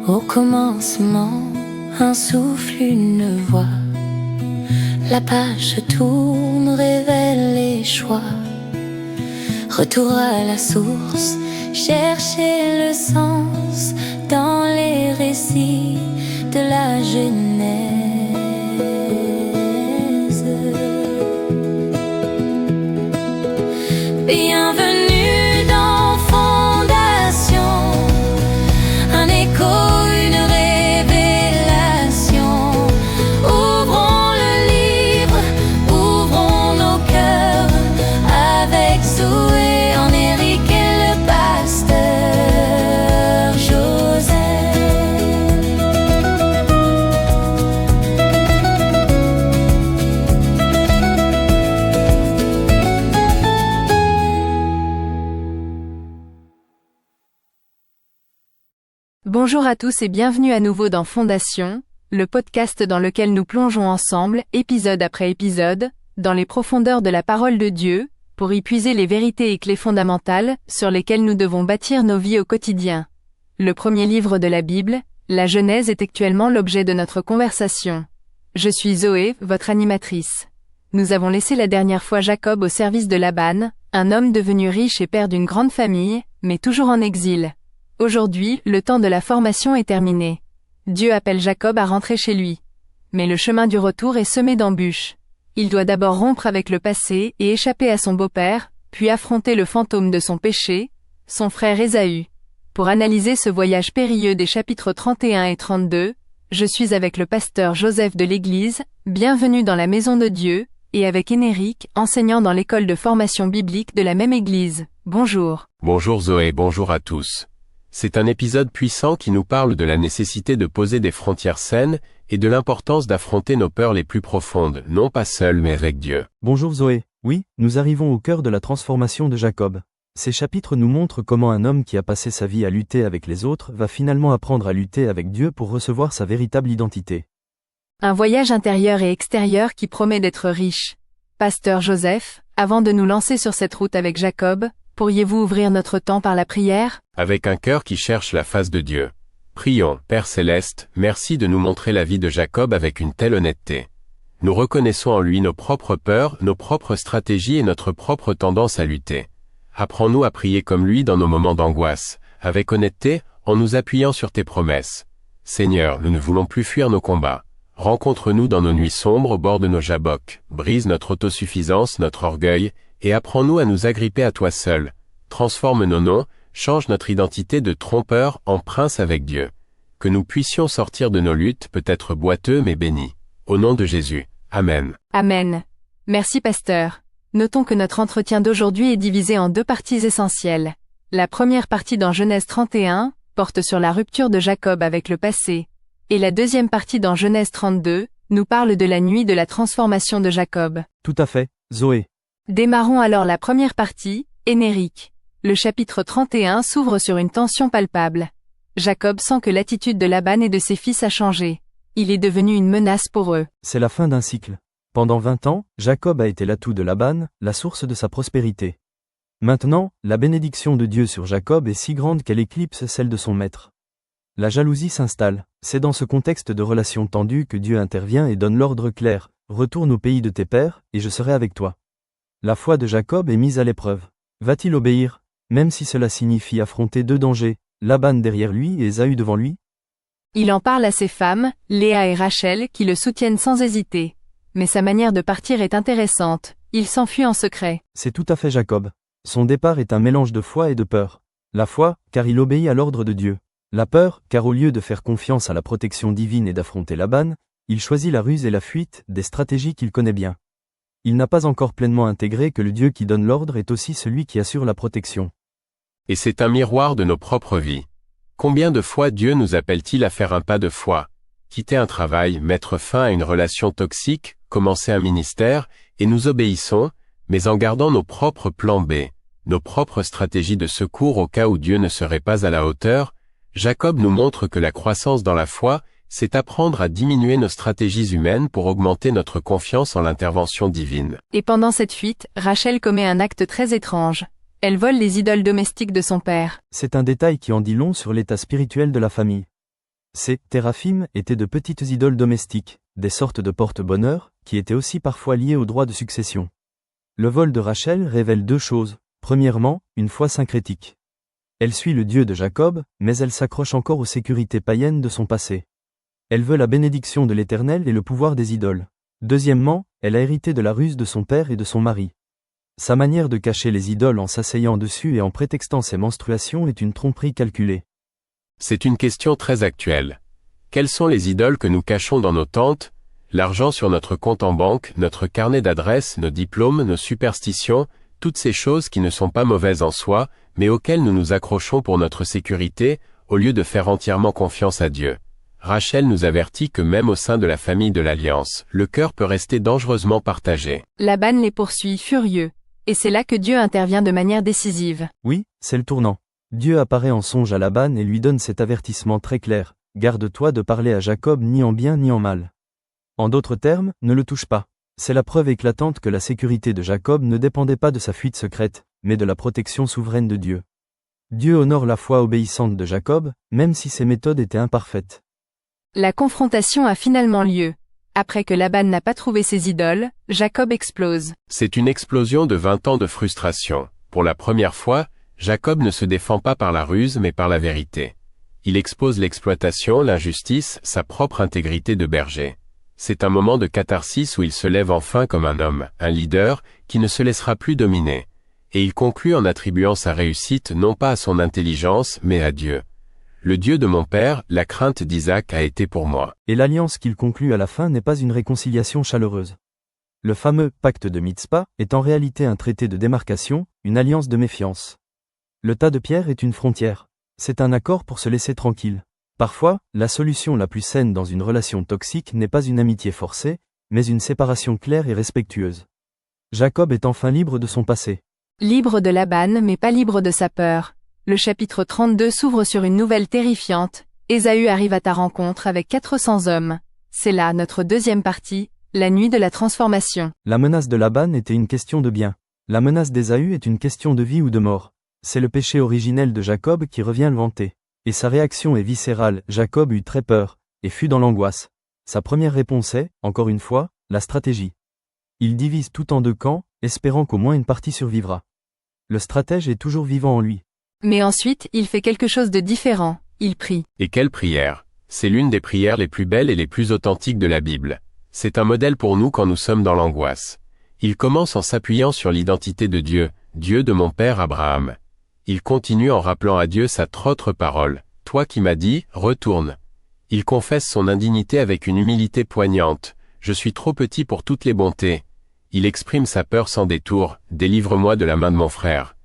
Au commencement, un souffle, une voix. La page se tourne, révèle les choix. Retour à la source, chercher le sens dans les récits de la Genèse. Bienvenue dans Fondation, un écho, une révélation. Ouvrons le livre, ouvrons nos cœurs avec Zoé, Éric et le pasteur Joseph. Bonjour à tous et bienvenue à nouveau dans Fondation, le podcast dans lequel nous plongeons ensemble, épisode après épisode, dans les profondeurs de la parole de Dieu, pour y puiser les vérités et clés fondamentales sur lesquelles nous devons bâtir nos vies au quotidien. Le premier livre de la Bible, la Genèse, est actuellement l'objet de notre conversation. Je suis Zoé, votre animatrice. Nous avons laissé la dernière fois Jacob au service de Laban, un homme devenu riche et père d'une grande famille, mais toujours en exil. Aujourd'hui, le temps de la formation est terminé. Dieu appelle Jacob à rentrer chez lui. Mais le chemin du retour est semé d'embûches. Il doit d'abord rompre avec le passé et échapper à son beau-père, puis affronter le fantôme de son péché, son frère Ésaü. Pour analyser ce voyage périlleux des chapitres 31 et 32, je suis avec le pasteur Joseph de l'Église, bienvenue dans la maison de Dieu, et avec Éric, enseignant dans l'école de formation biblique de la même Église. Bonjour. Bonjour Zoé, bonjour à tous. C'est un épisode puissant qui nous parle de la nécessité de poser des frontières saines et de l'importance d'affronter nos peurs les plus profondes, non pas seuls mais avec Dieu. Bonjour Zoé. Oui, nous arrivons au cœur de la transformation de Jacob. Ces chapitres nous montrent comment un homme qui a passé sa vie à lutter avec les autres va finalement apprendre à lutter avec Dieu pour recevoir sa véritable identité. Un voyage intérieur et extérieur qui promet d'être riche. Pasteur Joseph, avant de nous lancer sur cette route avec Jacob, pourriez-vous ouvrir notre temps par la prière? Avec un cœur qui cherche la face de Dieu. Prions, Père Céleste, merci de nous montrer la vie de Jacob avec une telle honnêteté. Nous reconnaissons en lui nos propres peurs, nos propres stratégies et notre propre tendance à lutter. Apprends-nous à prier comme lui dans nos moments d'angoisse, avec honnêteté, en nous appuyant sur tes promesses. Seigneur, nous ne voulons plus fuir nos combats. Rencontre-nous dans nos nuits sombres au bord de nos jabocs, brise notre autosuffisance, notre orgueil, et apprends-nous à nous agripper à toi seul. Transforme nos noms, change notre identité de trompeur en prince avec Dieu. Que nous puissions sortir de nos luttes, peut-être boiteux mais bénis. Au nom de Jésus. Amen. Amen. Merci pasteur. Notons que notre entretien d'aujourd'hui est divisé en deux parties essentielles. La première partie dans Genèse 31 porte sur la rupture de Jacob avec le passé. Et la deuxième partie dans Genèse 32 nous parle de la nuit de la transformation de Jacob. Tout à fait, Zoé. Démarrons alors la première partie, Éric. Le chapitre 31 s'ouvre sur une tension palpable. Jacob sent que l'attitude de Laban et de ses fils a changé. Il est devenu une menace pour eux. C'est la fin d'un cycle. Pendant 20 ans, Jacob a été l'atout de Laban, la source de sa prospérité. Maintenant, la bénédiction de Dieu sur Jacob est si grande qu'elle éclipse celle de son maître. La jalousie s'installe. C'est dans ce contexte de relations tendues que Dieu intervient et donne l'ordre clair. Retourne au pays de tes pères, et je serai avec toi. La foi de Jacob est mise à l'épreuve. Va-t-il obéir, même si cela signifie affronter deux dangers, Laban derrière lui et Ésaü devant lui? Il en parle à ses femmes, Léa et Rachel, qui le soutiennent sans hésiter. Mais sa manière de partir est intéressante, il s'enfuit en secret. C'est tout à fait Jacob. Son départ est un mélange de foi et de peur. La foi, car il obéit à l'ordre de Dieu. La peur, car au lieu de faire confiance à la protection divine et d'affronter Laban, il choisit la ruse et la fuite, des stratégies qu'il connaît bien. Il n'a pas encore pleinement intégré que le Dieu qui donne l'ordre est aussi celui qui assure la protection. Et c'est un miroir de nos propres vies. Combien de fois Dieu nous appelle-t-il à faire un pas de foi, quitter un travail, mettre fin à une relation toxique, commencer un ministère, et nous obéissons, mais en gardant nos propres plans B. nos propres stratégies de secours au cas où Dieu ne serait pas à la hauteur, Jacob nous montre que la croissance dans la foi, c'est apprendre à diminuer nos stratégies humaines pour augmenter notre confiance en l'intervention divine. Et pendant cette fuite, Rachel commet un acte très étrange. Elle vole les idoles domestiques de son père. C'est un détail qui en dit long sur l'état spirituel de la famille. Ces téraphim étaient de petites idoles domestiques, des sortes de porte-bonheur, qui étaient aussi parfois liées au droit de succession. Le vol de Rachel révèle deux choses. Premièrement, une foi syncrétique. Elle suit le Dieu de Jacob, mais elle s'accroche encore aux sécurités païennes de son passé. Elle veut la bénédiction de l'Éternel et le pouvoir des idoles. Deuxièmement, elle a hérité de la ruse de son père et de son mari. Sa manière de cacher les idoles en s'asseyant dessus et en prétextant ses menstruations est une tromperie calculée. C'est une question très actuelle. Quelles sont les idoles que nous cachons dans nos tentes? L'argent sur notre compte en banque, notre carnet d'adresses, nos diplômes, nos superstitions, toutes ces choses qui ne sont pas mauvaises en soi, mais auxquelles nous nous accrochons pour notre sécurité, au lieu de faire entièrement confiance à Dieu. Rachel nous avertit que même au sein de la famille de l'Alliance, le cœur peut rester dangereusement partagé. Laban les poursuit furieux. Et c'est là que Dieu intervient de manière décisive. Oui, c'est le tournant. Dieu apparaît en songe à Laban et lui donne cet avertissement très clair. Garde-toi de parler à Jacob ni en bien ni en mal. En d'autres termes, ne le touche pas. C'est la preuve éclatante que la sécurité de Jacob ne dépendait pas de sa fuite secrète, mais de la protection souveraine de Dieu. Dieu honore la foi obéissante de Jacob, même si ses méthodes étaient imparfaites. La confrontation a finalement lieu. Après que Laban n'a pas trouvé ses idoles, Jacob explose. C'est une explosion de 20 ans de frustration. Pour la première fois, Jacob ne se défend pas par la ruse mais par la vérité. Il expose l'exploitation, l'injustice, sa propre intégrité de berger. C'est un moment de catharsis où il se lève enfin comme un homme, un leader, qui ne se laissera plus dominer. Et il conclut en attribuant sa réussite non pas à son intelligence mais à Dieu. Le Dieu de mon père, la crainte d'Isaac a été pour moi. Et l'alliance qu'il conclut à la fin n'est pas une réconciliation chaleureuse. Le fameux pacte de Mitzpah est en réalité un traité de démarcation, une alliance de méfiance. Le tas de pierres est une frontière. C'est un accord pour se laisser tranquille. Parfois, la solution la plus saine dans une relation toxique n'est pas une amitié forcée, mais une séparation claire et respectueuse. Jacob est enfin libre de son passé. Libre de Laban mais pas libre de sa peur. Le chapitre 32 s'ouvre sur une nouvelle terrifiante. Ésaü arrive à ta rencontre avec 400 hommes. C'est là notre deuxième partie, la nuit de la transformation. La menace de Laban était une question de bien. La menace d'Ésaü est une question de vie ou de mort. C'est le péché originel de Jacob qui revient le vanter. Et sa réaction est viscérale. Jacob eut très peur, et fut dans l'angoisse. Sa première réponse est, encore une fois, la stratégie. Il divise tout en deux camps, espérant qu'au moins une partie survivra. Le stratège est toujours vivant en lui. Mais ensuite, il fait quelque chose de différent. Il prie. Et quelle prière! C'est l'une des prières les plus belles et les plus authentiques de la Bible. C'est un modèle pour nous quand nous sommes dans l'angoisse. Il commence en s'appuyant sur l'identité de Dieu, Dieu de mon père Abraham. Il continue en rappelant à Dieu sa autre parole, « Toi qui m'as dit, retourne ». Il confesse son indignité avec une humilité poignante, « Je suis trop petit pour toutes les bontés ». Il exprime sa peur sans détour, « Délivre-moi de la main de mon frère ».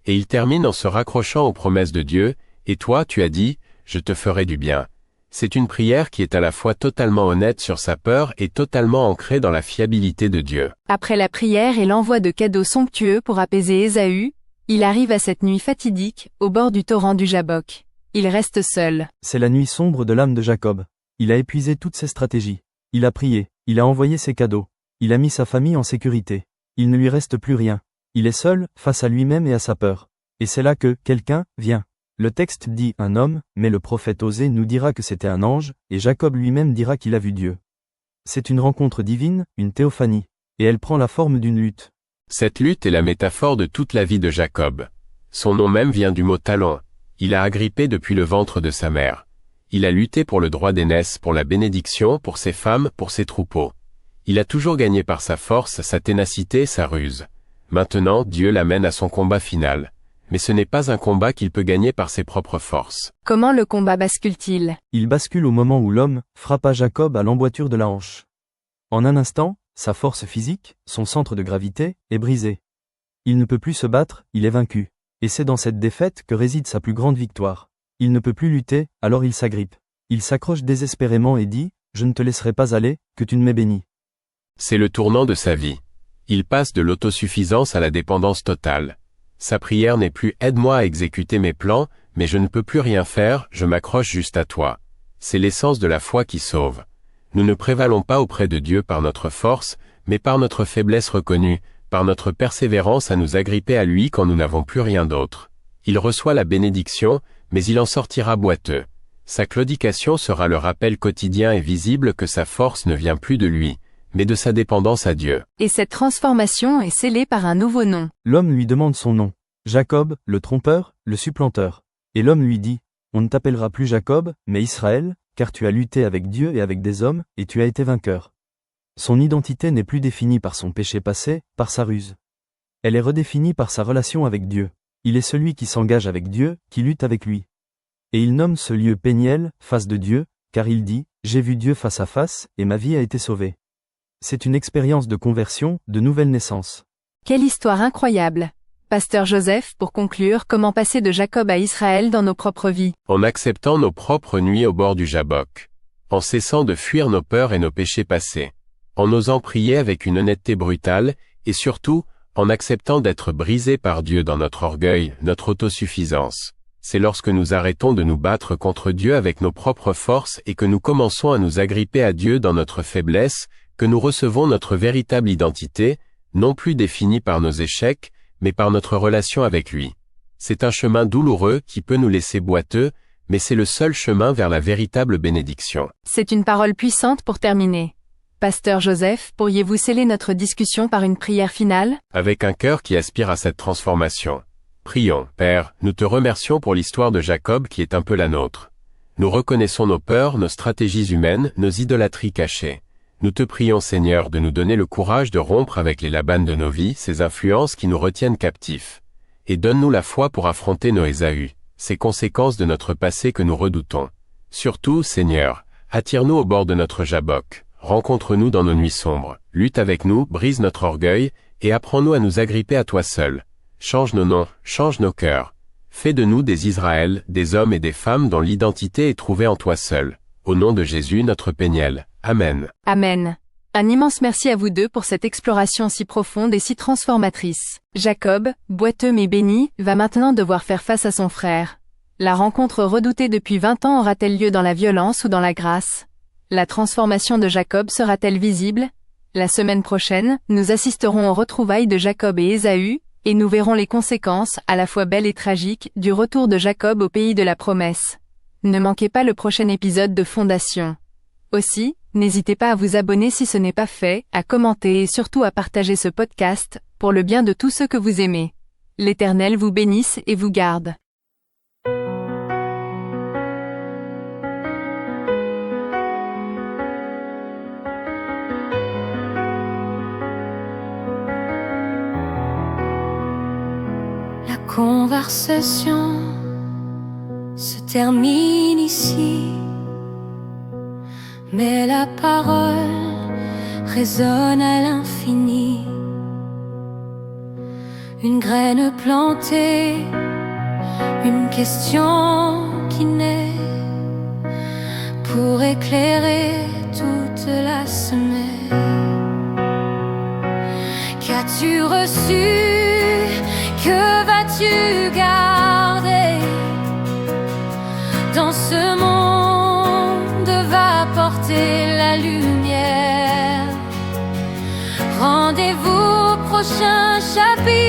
Et il termine en se raccrochant aux promesses de Dieu, « Et toi, tu as dit, je te ferai du bien ». C'est une prière qui est à la fois totalement honnête sur sa peur et totalement ancrée dans la fiabilité de Dieu. Après la prière et l'envoi de cadeaux somptueux pour apaiser Ésaü, il arrive à cette nuit fatidique, au bord du torrent du Jabbok. Il reste seul. C'est la nuit sombre de l'âme de Jacob. Il a épuisé toutes ses stratégies. Il a prié, il a envoyé ses cadeaux. Il a mis sa famille en sécurité. Il ne lui reste plus rien. Il est seul, face à lui-même et à sa peur. Et c'est là que, quelqu'un, vient. Le texte dit un homme, mais le prophète Osée nous dira que c'était un ange, et Jacob lui-même dira qu'il a vu Dieu. C'est une rencontre divine, une théophanie. Et elle prend la forme d'une lutte. Cette lutte est la métaphore de toute la vie de Jacob. Son nom même vient du mot talon. Il a agrippé depuis le ventre de sa mère. Il a lutté pour le droit d'aînesse, pour la bénédiction, pour ses femmes, pour ses troupeaux. Il a toujours gagné par sa force, sa ténacité, sa ruse. Maintenant, Dieu l'amène à son combat final. Mais ce n'est pas un combat qu'il peut gagner par ses propres forces. Comment le combat bascule-t-il? Il bascule au moment où l'homme frappa Jacob à l'emboîture de la hanche. En un instant, sa force physique, son centre de gravité, est brisé. Il ne peut plus se battre, il est vaincu. Et c'est dans cette défaite que réside sa plus grande victoire. Il ne peut plus lutter, alors il s'agrippe. Il s'accroche désespérément et dit, « Je ne te laisserai pas aller, que tu ne m'aies béni. » C'est le tournant de sa vie. Il passe de l'autosuffisance à la dépendance totale. Sa prière n'est plus « aide-moi à exécuter mes plans », mais je ne peux plus rien faire, je m'accroche juste à toi. C'est l'essence de la foi qui sauve. Nous ne prévalons pas auprès de Dieu par notre force, mais par notre faiblesse reconnue, par notre persévérance à nous agripper à lui quand nous n'avons plus rien d'autre. Il reçoit la bénédiction, mais il en sortira boiteux. Sa claudication sera le rappel quotidien et visible que sa force ne vient plus de lui, mais de sa dépendance à Dieu. Et cette transformation est scellée par un nouveau nom. L'homme lui demande son nom. Jacob, le trompeur, le supplanteur. Et l'homme lui dit, on ne t'appellera plus Jacob, mais Israël, car tu as lutté avec Dieu et avec des hommes, et tu as été vainqueur. Son identité n'est plus définie par son péché passé, par sa ruse. Elle est redéfinie par sa relation avec Dieu. Il est celui qui s'engage avec Dieu, qui lutte avec lui. Et il nomme ce lieu Péniel, face de Dieu, car il dit, j'ai vu Dieu face à face, et ma vie a été sauvée. C'est une expérience de conversion, de nouvelle naissance. Quelle histoire incroyable! Pasteur Joseph, pour conclure, comment passer de Jacob à Israël dans nos propres vies? En acceptant nos propres nuits au bord du Jabbok. En cessant de fuir nos peurs et nos péchés passés. En osant prier avec une honnêteté brutale, et surtout, en acceptant d'être brisés par Dieu dans notre orgueil, notre autosuffisance. C'est lorsque nous arrêtons de nous battre contre Dieu avec nos propres forces et que nous commençons à nous agripper à Dieu dans notre faiblesse, que nous recevons notre véritable identité, non plus définie par nos échecs, mais par notre relation avec lui. C'est un chemin douloureux qui peut nous laisser boiteux, mais c'est le seul chemin vers la véritable bénédiction. C'est une parole puissante pour terminer. Pasteur Joseph, pourriez-vous sceller notre discussion par une prière finale? Avec un cœur qui aspire à cette transformation. Prions, Père, nous te remercions pour l'histoire de Jacob qui est un peu la nôtre. Nous reconnaissons nos peurs, nos stratégies humaines, nos idolâtries cachées. Nous te prions Seigneur de nous donner le courage de rompre avec les Laban de nos vies, ces influences qui nous retiennent captifs. Et donne-nous la foi pour affronter nos Ésaü, ces conséquences de notre passé que nous redoutons. Surtout, Seigneur, attire-nous au bord de notre Jabbok, rencontre-nous dans nos nuits sombres, lutte avec nous, brise notre orgueil, et apprends-nous à nous agripper à toi seul. Change nos noms, change nos cœurs. Fais de nous des Israël, des hommes et des femmes dont l'identité est trouvée en toi seul. Au nom de Jésus notre Péniel. Amen. Amen. Un immense merci à vous deux pour cette exploration si profonde et si transformatrice. Jacob, boiteux mais béni, va maintenant devoir faire face à son frère. La rencontre redoutée depuis 20 ans aura-t-elle lieu dans la violence ou dans la grâce? La transformation de Jacob sera-t-elle visible? La semaine prochaine, nous assisterons aux retrouvailles de Jacob et Ésaü, et nous verrons les conséquences, à la fois belles et tragiques, du retour de Jacob au pays de la promesse. Ne manquez pas le prochain épisode de Fondation. Aussi, n'hésitez pas à vous abonner si ce n'est pas fait, à commenter et surtout à partager ce podcast, pour le bien de tous ceux que vous aimez. L'Éternel vous bénisse et vous garde. La conversation se termine ici, mais la parole résonne à l'infini. Une graine plantée, une question qui naît pour éclairer toute la semaine. Qu'as-tu reçu? Que vas-tu garder? Dans ce monde va porter la lumière. Rendez-vous au prochain chapitre.